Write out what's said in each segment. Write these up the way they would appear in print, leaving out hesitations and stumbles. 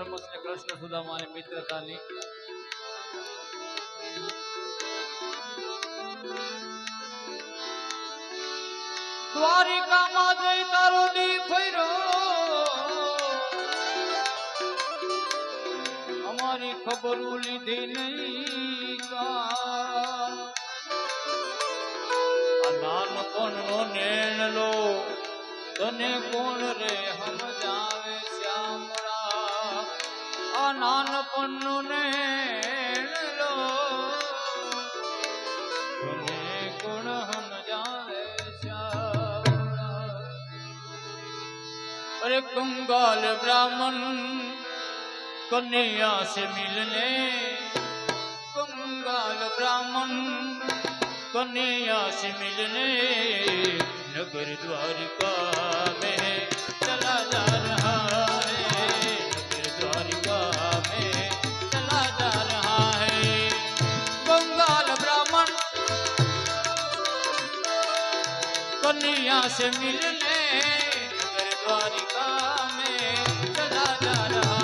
ધર્મસ ને કૃષ્ણ સુદામાની મિત્રતાની દ્વારિકામાં જઈ તારો દી ફર્યો અમારી ખબર લીધી નહીં નાનપણનો નેણલો તને કોણ રે સમજાવે શ્યામળા આ નાનપણનો નેણલો તને કોણ સમજાવે શ્યામળા અરે કંગાલ બ્રાહ્મણ कन्हैया से मिलने कंगाल ब्राह्मण कन्हैया से मिलने नगर द्वारिका में चला जा रहा है नगर द्वारिका में चला जा रहा है कंगाल ब्राह्मण कन्हैया से मिलने नगर द्वारिका में चला जा रहा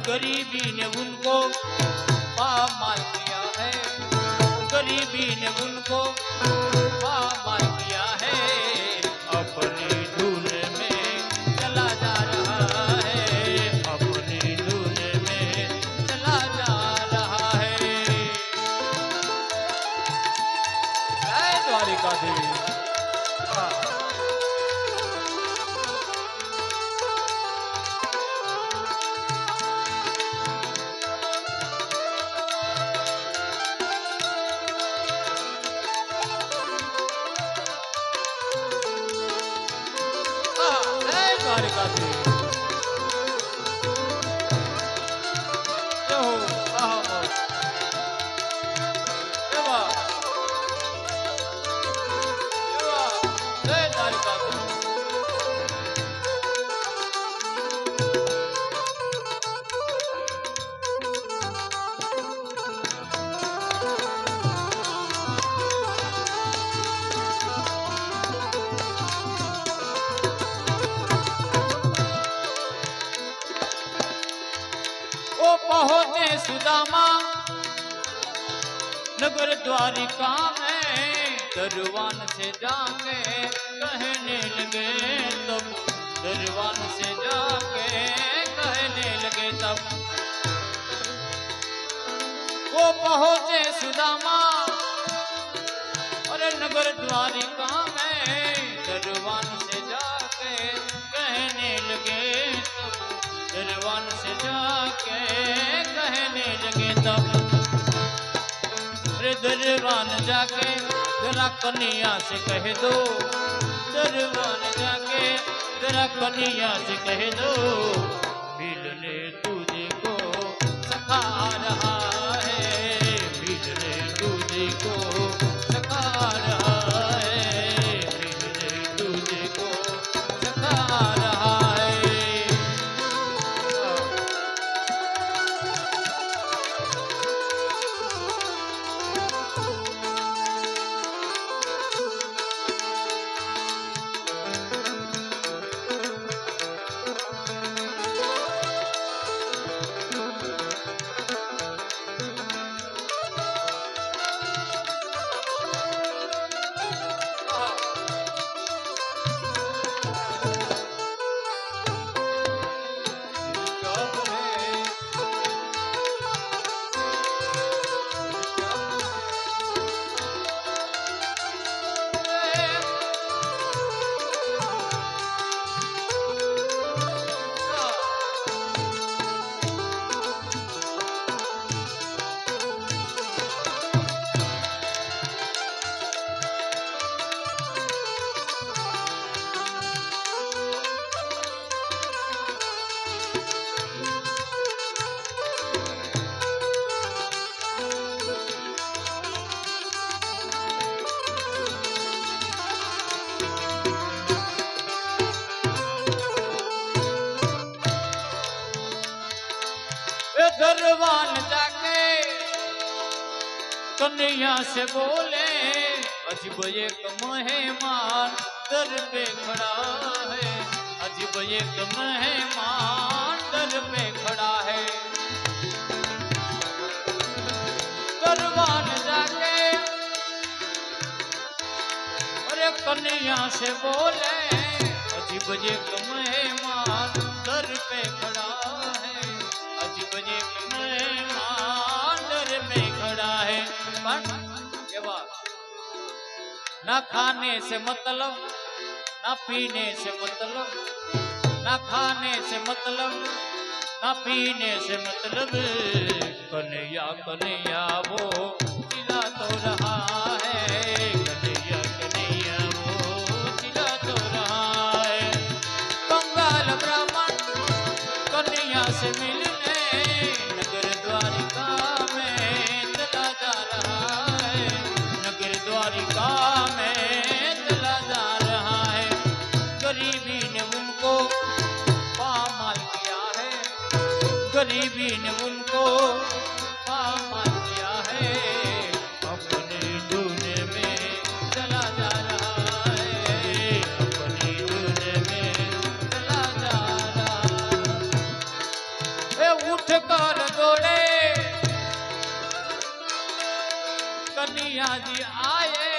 गरीबी ने उनको पामाल किया है गरीबी ने उनको पामाल किया है अपनी धुन में चला जा रहा है अपनी धुन में चला जा रहा है जय द्वारिका देवी द्वारिका देवी जय हो जय द्वारिका देवी पहुंचे सुदामा नगर द्वारिका में दरवान से जाके कहने लगे तब दरवान से जाके कहने लगे तब वो पहुंचे सुदामा अरे नगर द्वारिका में दरवान से जाके कहने लगे दरवान से जाके कहने लगे तब अरे दरवान जाके जरा कन्हैया से कह दो दरवान जाके जरा कन्हैया से कह दो मिलने तुझे को सखा रहा है मिलने तुझे को सखा रहा है मिलने तुझे को सखा रहा है दरबान जाके कन्हैया से बोले अजीब एक मेहमान दर पे खड़ा है, अजीब एक मेहमान दर पे खड़ा है। दरबान जाके अरे कन्या से बोले, अजीब एक मेहमान दर पे खड़ा है, अजीब एक मेहमान दर पे खड़ा है। के बाद ना खाने से मतलब, ना पीने से मतलब, ना खाने से मतलब, ना पीने से मतलब, कन्हैया कन्हैया वो चिल्ला तो रहा है, कन्हैया कन्हैया वो चिल्ला तो रहा है। बंगाल ब्राह्मण कन्हैया से मिलने नगर द्वारिका में चला जा रहा है, नगर द्वारिका में चला जा रहा है। गरीबी ने उनको पामाल किया है, गरीबी ने उनको पामाल किया है, अपने धुन में चला जा रहा है, अपनी धुन में चला जा रहा है। उठ कर दौड़े कन्हैया जी आए,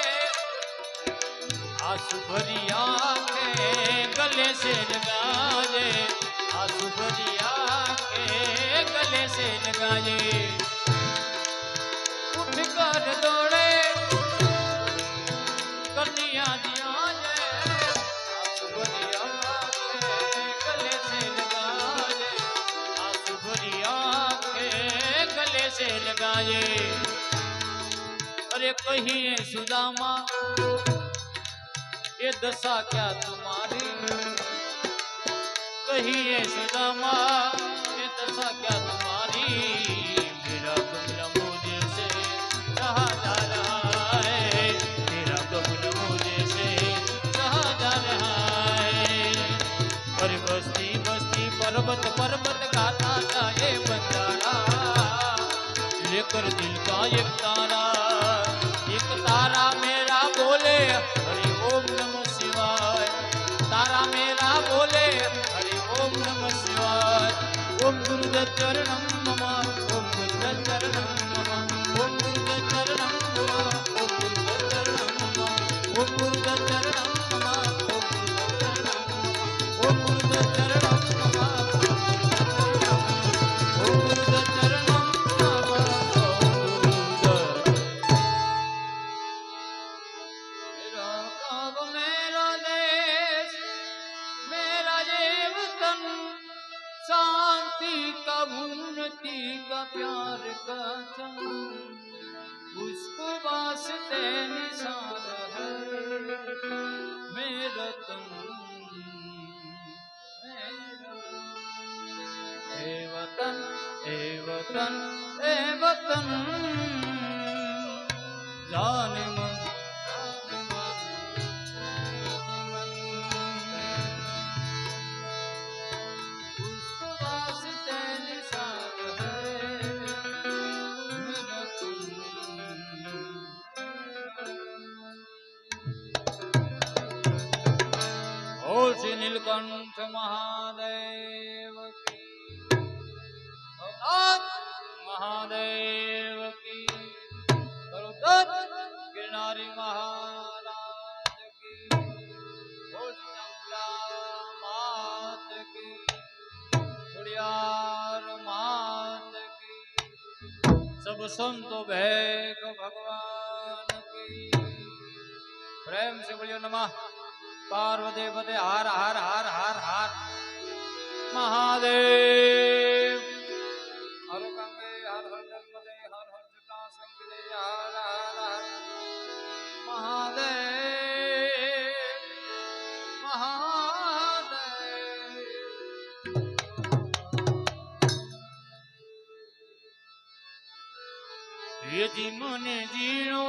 आंसू भरी आंखें गले से लगाए, आंसू भरी आंखें गले से लगाए। उठ कर दौड़े कन्हैया जी आए, आंसू भरी आंखें गले से लगाए, आंसू भरी आंखें गले से लगाए। अरे कहिए सुदामा ये दशा क्या तुम्हारी, कहिए सुदामा ये दशा क्या तुम्हारी, मेरा कमला मुझे से कहा जा रहा है, मेरा कमला मुझे से कहा जा रहा है। पर बस्ती बस्ती पर्वत पर्वत गाता जाए बंजारा, लेकर दिल का एक तारा, एक तारा मेरा बोले हरि ओम नमः शिवाय, तारा मेरा बोले हरि ओम नमः शिवाय। ओम गुरुदत्त चरणम मम, ओम गुरुदत्त चरणम मम, ओम गुरुदत्त चरणम मम, ओम गुरुदत्त चरणम मम, ओम गुरुदत्त चरणम मम, ओम गुरुदत्त चरणम मम, ओम गुरुदत्त चरणम मम, मेरा देश मेरा ये वतन, शांति का उन्नति का प्यार का चमन, उसको वास्ते निसार है मेरा तन, ए वतन ए वतन ए वतन, जाने मन श्री नीलकंठ महादेव की, महादेव की, गिरनारी महाराज की, मात की, खुड़ियार मात की, सब संतो भैक भगवान की। प्रेम से बोलियो नमः पार्वती पते हर हर हर हर हर महादेव। हर गंगे हर हर जन्मदे हर हर जटा संगदे हर हर हर महादेव महादेव। ये जी मने जीणो